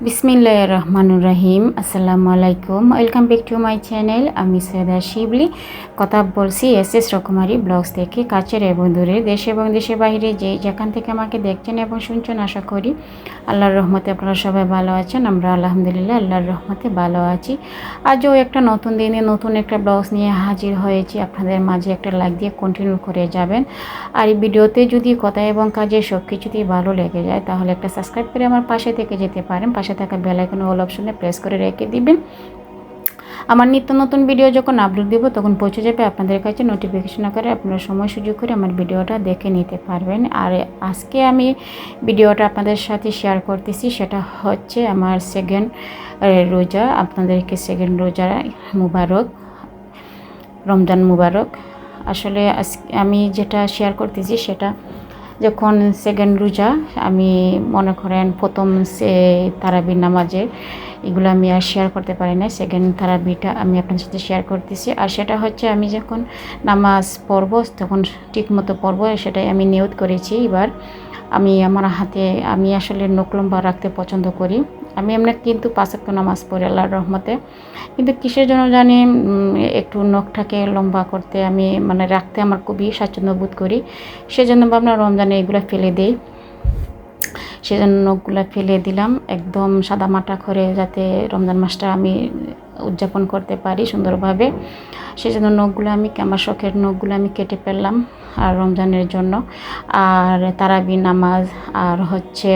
বিসমিল্লাহির রহমানির রহিম। আসসালামু আলাইকুম, welcome back to my channel. আমি সৈয়দা শিবলি কথা বলছি এসএস রকমারি ব্লগস থেকে। কাছের এবং দূরে, দেশ এবং দেশের বাইরে যে যেখান থেকে আমাকে দেখছেন এবং শুনছেন, আশা করি আল্লাহর রহমতে আপনারা সবাই ভালো আছেন। আমরা আলহামদুলিল্লাহ আল্লাহর রহমতে ভালো আছি। আজও একটা নতুন দিনে নতুন একটা ব্লগস নিয়ে হাজির হয়েছি। আপনাদের মাঝে একটা লাইক দিয়ে কন্টিনিউ করে যাবেন। আর এই ভিডিওতে যদি কথা এবং কাজে সব কিছুতেই ভালো লেগে যায়, তাহলে একটা সাবস্ক্রাইব করে আমার পাশে থেকে যেতে পারেন। পাশে থাকা বেল আইকন অল অপশনে প্রেস করে রেখে দিবেন। আমার নিত্য নতুন ভিডিও যখন আপলোড দেব তখন পৌঁছে যাবে আপনাদের কাছে নোটিফিকেশন আকারে। আপনারা সময় সুযোগ করে আমার ভিডিওটা দেখে নিতে পারবেন। আর আজকে আমি ভিডিওটা আপনাদের সাথে শেয়ার করতেছি, সেটা হচ্ছে আমার সেকেন্ড রোজা। আপনাদেরকে সেকেন্ড রোজা মুবারক, রমজান মুবারক। আসলে আমি যেটা শেয়ার করতেছি সেটা যখন সেকেন্ড রোজা, আমি মনে করেন প্রথম তারাবির নামাজের এগুলো আমি আর শেয়ার করতে পারি না। সেকেন্ড তারাবিটা আমি আপনার সাথে শেয়ার করতেছি। আর সেটা হচ্ছে আমি যখন নামাজ পড়ব তখন ঠিকমতো পড়ব, সেটাই আমি নিয়ত করেছি। এবার আমি আমার হাতে আমি আসলে নখ লম্বা রাখতে পছন্দ করি। আমি এমনি কিন্তু 5 ওয়াক্ত নামাজ পড়ি আল্লাহর রহমতে, কিন্তু কিসের জন্য জানি একটু নখটাকে লম্বা করতে আমি রাখতে আমার খুবই স্বাচ্ছন্দ্য বোধ করি। সেজন্য ভাবনা রমজানে এগুলো ফেলে দেই। সেজন্য নখগুলো ফেলে দিলাম একদম সাদা মাটা করে, যাতে রমজান মাসটা আমি উদযাপন করতে পারি সুন্দরভাবে। সেজন্য নখগুলো আমি আমার শখের নখগুলো আমি কেটে ফেললাম আর রমজানের জন্য। আর তারাবি নামাজ আর হচ্ছে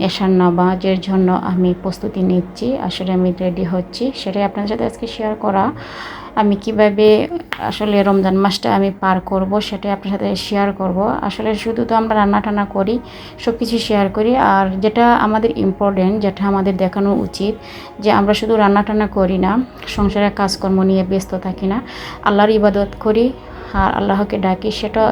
এশার নামাজের জন্য আমি প্রস্তুতি নিচ্ছি। আসলে আমি রেডি হচ্ছি, সেটাই আপনাদের সাথে আজকে শেয়ার করা। আমি কিভাবে আসলে রমজান মাসটা আমি পার করব সেটাই আপনার সাথে শেয়ার করব। আসলে শুধু তো আমরা রান্না টান্না করি, সব কিছু শেয়ার করি। আর যেটা আমাদের ইম্পর্টেন্ট, যেটা আমাদের দেখানো উচিত, যে আমরা শুধু রান্না টান্না করি না, সংসারের কাজকর্ম নিয়ে ব্যস্ত থাকি না, আল্লাহর ইবাদত করি আর আল্লাহকে ডাকি, সেটা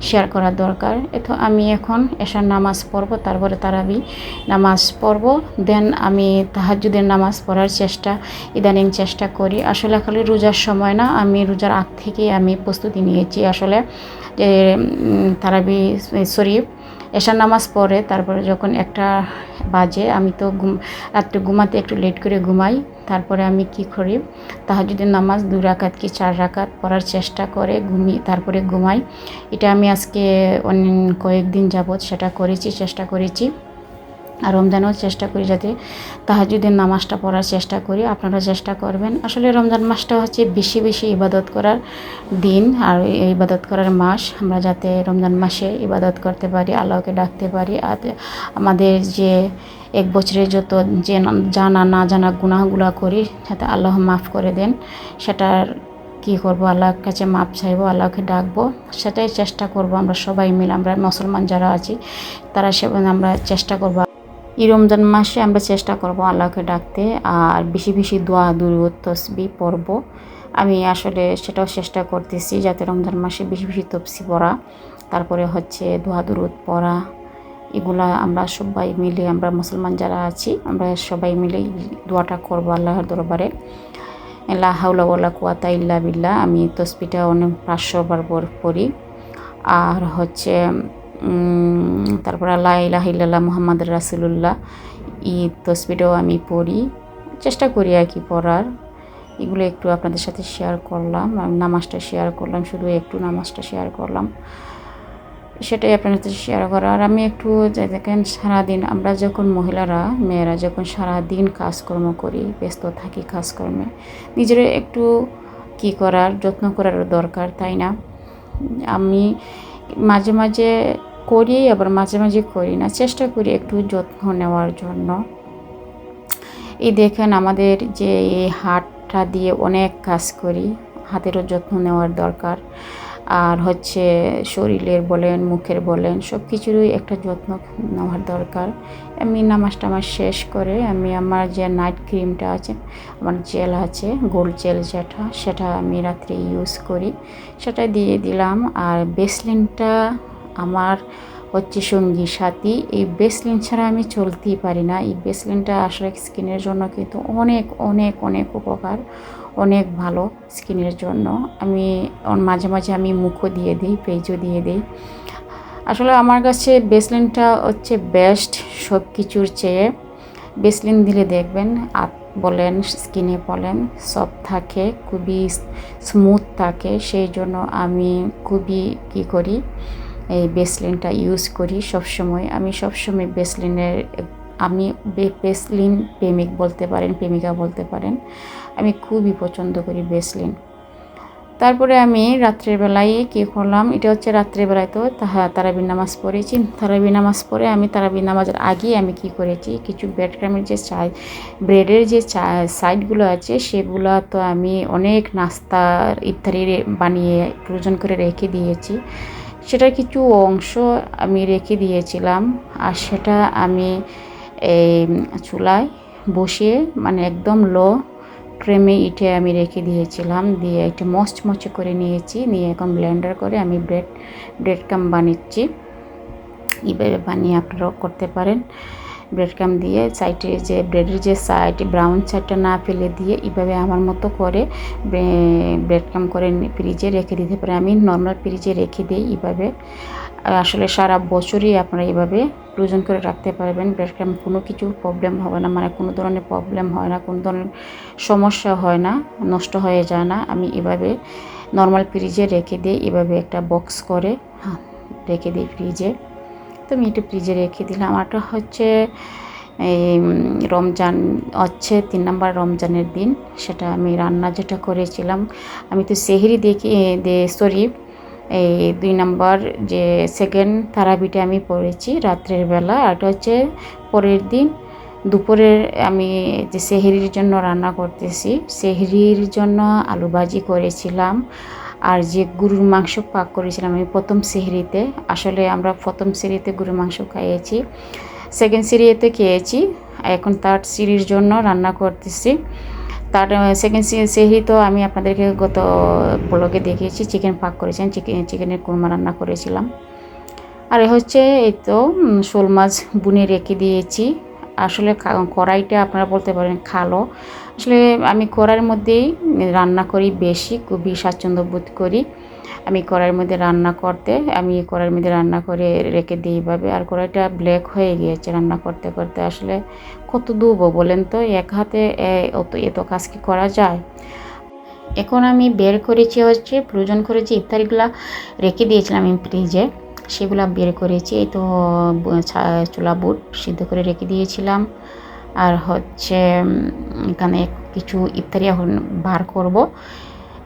শেয়ার করার দরকার। এতো আমি এখন এশার নামাজ পড়ব, তারপরে তারাবি নামাজ পড়ব, দেন আমি তাহাজ্জুদের নামাজ পড়ার ইদানিং চেষ্টা করি। আসলে খালি রোজার সময় না, আমি রোজার আগ থেকেই আমি প্রস্তুতি নিয়েছি। আসলে যে তারাবি এশার নামাজ পড়ে তারপরে যখন 1টা বাজে, আমি তো রাত্রে ঘুমাতে একটু লেট করে ঘুমাই। তারপরে আমি কি করি, তাহাজ্জুদের নামাজ 2 রাকাত কি 4 রাকাত পড়ার চেষ্টা করে তারপরে ঘুমাই। এটা আমি আজকে কয়েকদিন যাবৎ সেটা চেষ্টা করেছি। আর রমজানেও চেষ্টা করি যাতে তাহাজ্জুদের নামাজটা পড়ার চেষ্টা করি। আপনারা চেষ্টা করবেন। আসলে রমজান মাসটা হচ্ছে বেশি বেশি ইবাদত করার দিন আর ইবাদত করার মাস। আমরা যাতে রমজান মাসে ইবাদত করতে পারি, আল্লাহকে ডাকতে পারি, আর আমাদের যে এক বছরে যত যে জানা না জানা গুনাহগুলো করি যাতে আল্লাহ মাফ করে দেন, সেটার কী করব, আল্লাহর কাছে মাপ চাইবো, আল্লাহকে ডাকবো, সেটাই চেষ্টা করব। আমরা সবাই মিলে, আমরা মুসলমান যারা আছি তারা আমরা চেষ্টা করব। এই রমজান মাসে আমরা চেষ্টা করব আল্লাহকে ডাকতে আর বেশি বেশি দোয়া দুরূদ তসবিহ পড়ব। আমি আসলে সেটাও চেষ্টা করতেছি যাতে রমজান মাসে বেশি বেশি তসবিহ পড়া, তারপরে হচ্ছে দোয়া দুরূদ পড়া। এগুলা আমরা সবাই মিলে, আমরা মুসলমান যারা আছি আমরা সবাই মিলে দোয়াটা করব আল্লাহর দরবারে। লা হাওলা ওয়ালা কুওয়াতা ইল্লা বিল্লাহ। আমি তসবিহটা অনেক 500 বার পড়ি। আর হচ্ছে তারপর লা ইলাহা ইল্লাল্লাহ মুহাম্মাদুর রাসূলুল্লাহ, এই তসবিহটাও আমি পড়ি, চেষ্টা করি আর কি পড়ার। এগুলো একটু আপনাদের সাথে শেয়ার করলাম। নামাজটা শেয়ার করলাম, শুধু একটু নামাজটা শেয়ার করলাম, সেটাই আপনাদের সাথে শেয়ার করা। আর আমি একটু দেখেন, সারাদিন আমরা যখন মেয়েরা যখন সারাদিন কাজকর্ম করি, ব্যস্ত থাকি কাজকর্মে, নিজের একটু কি করার যত্ন করার দরকার, তাই না? আমি মাঝে মাঝে করি, আবার মাঝে মাঝে করি না, চেষ্টা করি একটু যত্ন নেওয়ার জন্য। এই দেখেন আমাদের যে এই হাতটা দিয়ে অনেক কাজ করি, হাতেরও যত্ন নেওয়ার দরকার। আর হচ্ছে শরীরের বলেন, মুখের বলেন, সব কিছুরই একটা যত্ন নেওয়ার দরকার। আমি নামাজটা আমার শেষ করে আমি আমার যে নাইট ক্রিমটা আছে, আমার জেল আছে গোল্ড জেল, সেটা আমি রাত্রে ইউজ করি, সেটা দিয়ে দিলাম। আর ভ্যাসলিনটা আমার হচ্ছে সঙ্গী সাথী। এই ভ্যাসলিন ছাড়া আমি চলতেই পারি না। এই ভ্যাসলিনটা আসলে স্কিনের জন্য কিন্তু অনেক অনেক অনেক উপকার, অনেক ভালো স্কিনের জন্য। আমি মাঝে মাঝে আমি মুখও দিয়ে দিই, পেজও দিয়ে দিই। আসলে আমার কাছে ভ্যাসলিনটা হচ্ছে বেস্ট সব কিছুর চেয়ে। বেসলিন দিলে দেখবেন বলেন স্কিনে বলেন সফট থাকে, খুবই স্মুথ থাকে। সেই জন্য আমি খুবই কী করি, এই বেসলিনটা ইউজ করি সবসময়। আমি সবসময় আমি বেসলিন প্রেমিক বলতে পারেন, প্রেমিকা বলতে পারেন। আমি খুবই পছন্দ করি বেসলিন। তারপরে আমি রাত্রের বেলায় কী করলাম, এটা হচ্ছে রাত্রের বেলায় তো তারাবির নামাজ পড়েছি। তারাবির নামাজ পড়ে আমি তারাবির নামাজের আগেই আমি কী করেছি, কিছু ব্রেডের যে সাইডগুলো আছে সেগুলো তো আমি অনেক নাস্তার ইত্যাদি বানিয়ে প্রয়োজন করে রেখে দিয়েছি। সেটার কিছু অংশ আমি রেখে দিয়েছিলাম, আর সেটা আমি এই চুলায় বসিয়ে মানে একদম লো ফ্লেমে ইটে আমি রেখে দিয়েছিলাম, দিয়ে একটু মচমচে করে নিয়েছি। নিয়ে এখন ব্লেন্ডার করে আমি ব্রেড ক্রাম বানিয়েছি। এইভাবে বানিয়ে আপনারাও করতে পারেন। ব্রেড ক্রাম দিয়ে সাইডে যে ব্রেডের যে সাইড ব্রাউন সাইডটা না ফেলে দিয়ে এইভাবে আমার মতো করে ব্রেড ক্রাম করে ফ্রিজে রেখে দিতে পারেন। আমি নর্মাল ফ্রিজে রেখে দিই এইভাবে। আসলে সারা বছরই আপনারা এইভাবে প্রয়োজন করে রাখতে পারবেন। ব্রেড ক্রাম কোনো কিছু প্রবলেম হবে না, মানে কোনো ধরনের প্রবলেম হয় না, কোনো ধরনের সমস্যা হয় না, নষ্ট হয়ে যায় না। আমি এভাবে নর্মাল ফ্রিজে রেখে দিই, এভাবে একটা বক্স করে রেখে দিই ফ্রিজে। তো আমি একটু ফ্রিজে রেখে দিলাম। আরটা হচ্ছে এই রমজান হচ্ছে 3 নম্বর রমজানের দিন, সেটা আমি রান্না যেটা করেছিলাম, আমি তো সেহরি এই 2 নম্বর যে সেকেন্ড তারাবিটা আমি পড়েছি রাত্রের বেলা। আর এটা হচ্ছে পরের দিন দুপুরের আমি যে সেহরির জন্য রান্না করতেছি, সেহরির জন্য আলু ভাজি করেছিলাম। আর যে গরুর মাংস পাক করেছিলাম আমি প্রথম সেহরিতে, আসলে আমরা প্রথম সেহরিতে গরুর মাংস খাইয়েছি, সেকেন্ড সেহরিতে খেয়েছি, এখন থার্ড সেহরির জন্য রান্না করতেছি। তার সেকেন্ড সেহরি তো আমি আপনাদেরকে গত ব্লগে দেখিয়েছি, চিকেন পাক করেছেন, চিকেনের কোরমা রান্না করেছিলাম। আর হচ্ছে এই তো শোল মাছ বুনে রেখে দিয়েছি। আসলে কড়াইটা আপনারা বলতে পারেন খালো, আসলে আমি কড়াইয়ের মধ্যেই রান্না করি বেশি, খুবই স্বাচ্ছন্দ্য বোধ করি আমি কড়াইয়ের মধ্যে রান্না করতে। আমি কড়াইয়ের মধ্যে রান্না করে রেখে দিই এইভাবে। আর কড়াইটা ব্ল্যাক হয়ে গিয়েছে রান্না করতে করতে, আসলে কত ধুবো বলেন তো, এক হাতে এত কাজ কি করা যায়। এখন আমি বের করেছি হচ্ছে প্রয়োজন করে যে ইফতারিগুলা রেখে দিয়েছিলাম আমি ফ্রিজে, সেগুলো বের করেছি। এই তো ছোলা বুট সিদ্ধ করে রেখে দিয়েছিলাম। আর হচ্ছে এখানে কিছু ইফতারি এখন বার করব।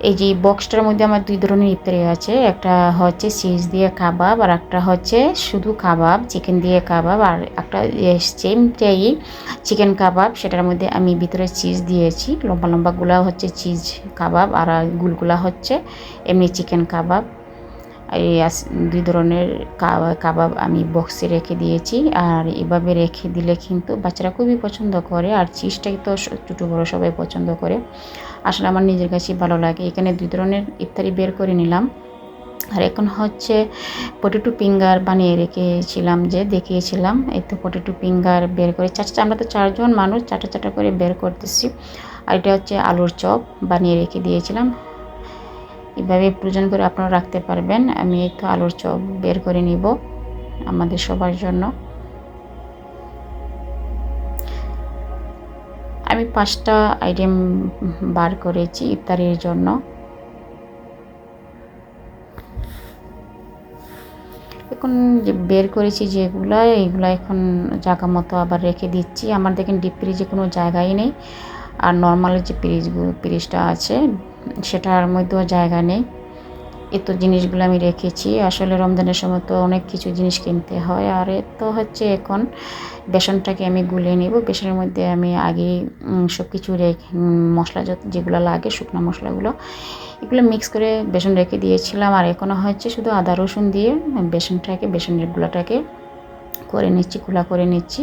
এই যে বক্সটার মধ্যে আমার 2 ধরনের ইফতারি আছে, একটা হচ্ছে চিজ দিয়ে কাবাব, আর একটা হচ্ছে শুধু কাবাব, চিকেন দিয়ে কাবাব, আর একটা সেমটাই চিকেন কাবাব, সেটার মধ্যে আমি ভিতরে চিজ দিয়েছি। লম্বা লম্বাগুলা হচ্ছে চিজ কাবাব, আর গুলগুলা হচ্ছে এমনি চিকেন কাবাব। এই 2 ধরনের কাবাব আমি বক্সে রেখে দিয়েছি। আর এভাবে রেখে দিলে কিন্তু বাচ্চারা খুবই পছন্দ করে, আর চিজটাই তো ছোটো বড়ো সবাই পছন্দ করে। আসলে আমার নিজের কাছেই ভালো লাগে। এখানে 2 ধরনের ইফতারি বের করে নিলাম। আর এখন হচ্ছে পটেটো ফিঙ্গার বানিয়ে রেখেছিলাম, যে দেখিয়েছিলাম, এই তো পটেটো ফিঙ্গার বের করে আমরা তো 4 জন মানুষ, চারটা করে বের করতেছি। আর এটা হচ্ছে আলুর চপ বানিয়ে রেখে দিয়েছিলাম। এভাবে প্রয়োজন করে আপনারা রাখতে পারবেন। আমি এই তো আলুর চপ বের করে নিব আমাদের সবার জন্য। আমি 5টা আইটেম বার করেছি ইফতারির জন্য। এখন যে বের করেছি যেগুলো, এইগুলো এখন জায়গা মতো আবার রেখে দিচ্ছি। আমার দেখেন ডিপ ফ্রিজে কোনো জায়গাই নেই, আর নর্মালের যে ফ্রিজটা আছে সেটার মধ্যেও জায়গা নেই। এত জিনিসগুলো আমি রেখেছি। আসলে রমজানের সময় তো অনেক কিছু জিনিস কিনতে হয়। আর তো হচ্ছে এখন বেসনটাকে আমি গুলিয়ে নেব। বেসনের মধ্যে আমি আগে সব কিছু মশলা যেগুলো লাগে, শুকনো মশলাগুলো, এগুলো মিক্স করে বেসন রেখে দিয়েছিলাম। আর এখনও হচ্ছে শুধু আদা রসুন দিয়ে বেসনের গুঁড়াটাকে করে নিচ্ছি, গুঁড়া করে নিচ্ছি।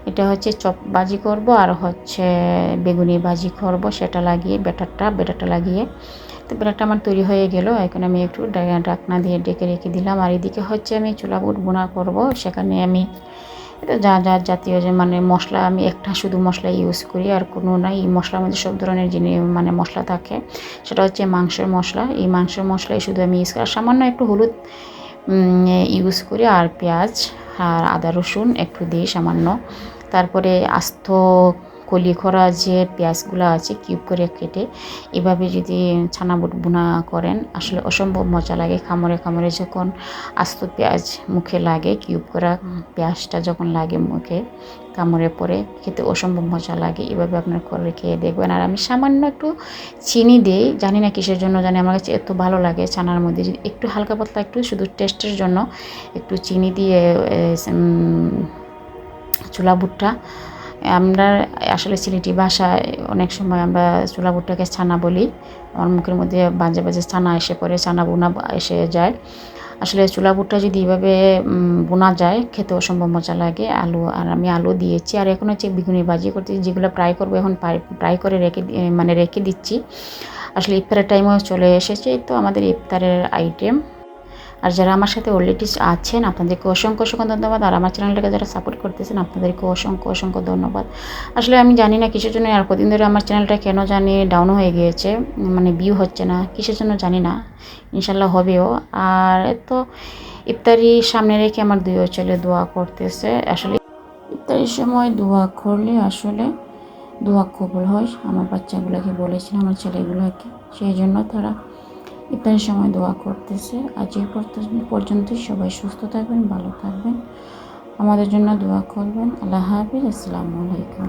এটা হচ্ছে চপ ভাজি করব, আর হচ্ছে বেগুনি ভাজি করব, সেটা লাগিয়ে ব্যাটারটা লাগিয়ে। তো ব্যাটারটা আমার তৈরি হয়ে গেল। এখন আমি একটু ঢাকনা দিয়ে ডেকে রেখে দিলাম। আর এদিকে হচ্ছে আমি ছোলা বুট বোনা করব। সেখানে আমি এটা যা জাতীয় যে মানে মশলা, আমি একটা শুধু মশলা ইউজ করি, আর কোনো নাই। এই মশলার মধ্যে সব ধরনের জিনিস মানে মশলা থাকে। সেটা হচ্ছে মাংসের মশলা। এই মাংসের মশলাই শুধু আমি ইউজ করি, আর সামান্য একটু হলুদ ইউজ করি, আর পেঁয়াজ আর আদা রসুন একটু দিই সামান্য। তারপরে আস্ত কলি করা যে পেঁয়াজগুলো আছে কিউব করে কেটে এভাবে যদি ছানা বোনা করেন আসলে অসম্ভব মজা লাগে। খামরে খামরে যখন আস্ত পেঁয়াজ মুখে লাগে, কিউব করা পেঁয়াজটা যখন লাগে মুখে কামড়ে পড়ে খেতে অসম্ভব মজা লাগে। এভাবে আপনার করে খেয়ে দেখবেন। আর আমি সামান্য একটু চিনি দিই, জানি না কিসের জন্য জানি, আমার কাছে এত ভালো লাগে ছানার মধ্যে যদি একটু হালকা পাতলা একটু শুধু টেস্টের জন্য একটু চিনি দিয়ে ছোলা বুটটা, আমরা আসলে সিলেটি ভাষায় অনেক সময় আমরা ছোলা বুটটাকে ছানা বলি। আমার মুখের মধ্যে বাজে বাজে ছানা এসে পড়ে, ছানা বোনা এসে যায়। আসলে ছোলা বুটটা যদি এইভাবে বোনা যায় খেতে অসম্ভব মজা লাগে। আলু, আর আমি আলু দিয়েছি। আর এখন হচ্ছে বেগুনি ভাজি করতেছি, যেগুলো ফ্রাই করবো এখন ফ্রাই করে রেখে দিচ্ছি। আসলে ইফতারের টাইমও চলে এসেছে, তো আমাদের ইফতারের আইটেম। আর যারা আমার সাথে অলরেডি আছেন আপনাদেরকে অসংখ্য অসংখ্য ধন্যবাদ। আর আমার চ্যানেলটাকে যারা সাপোর্ট করতেছেন আপনাদেরকে অসংখ্য অসংখ্য ধন্যবাদ। আসলে আমি জানি না কিসের জন্য আর কদিন ধরে আমার চ্যানেলটা কেন জানি ডাউন হয়ে গিয়েছে, মানে ভিউ হচ্ছে না, কিসের জন্য জানি না। ইনশাল্লাহ হবেও। আর তো ইফতারি সামনে রেখে আমার দুই ছেলে দোয়া করতেছে। আসলে ইফতারির সময় দোয়া করলে আসলে দোয়া কবুল হয়। আমার বাচ্চাগুলোকে বলেছিলাম, আমার ছেলেগুলোকে, সেই জন্য তারা ইফতারের সময় দোয়া করতেছে। আজ এই পর্যন্তই। সবাই সুস্থ থাকবেন, ভালো থাকবেন, আমাদের জন্য দোয়া করবেন। আল্লাহ হাফিজ, আসসালামু আলাইকুম।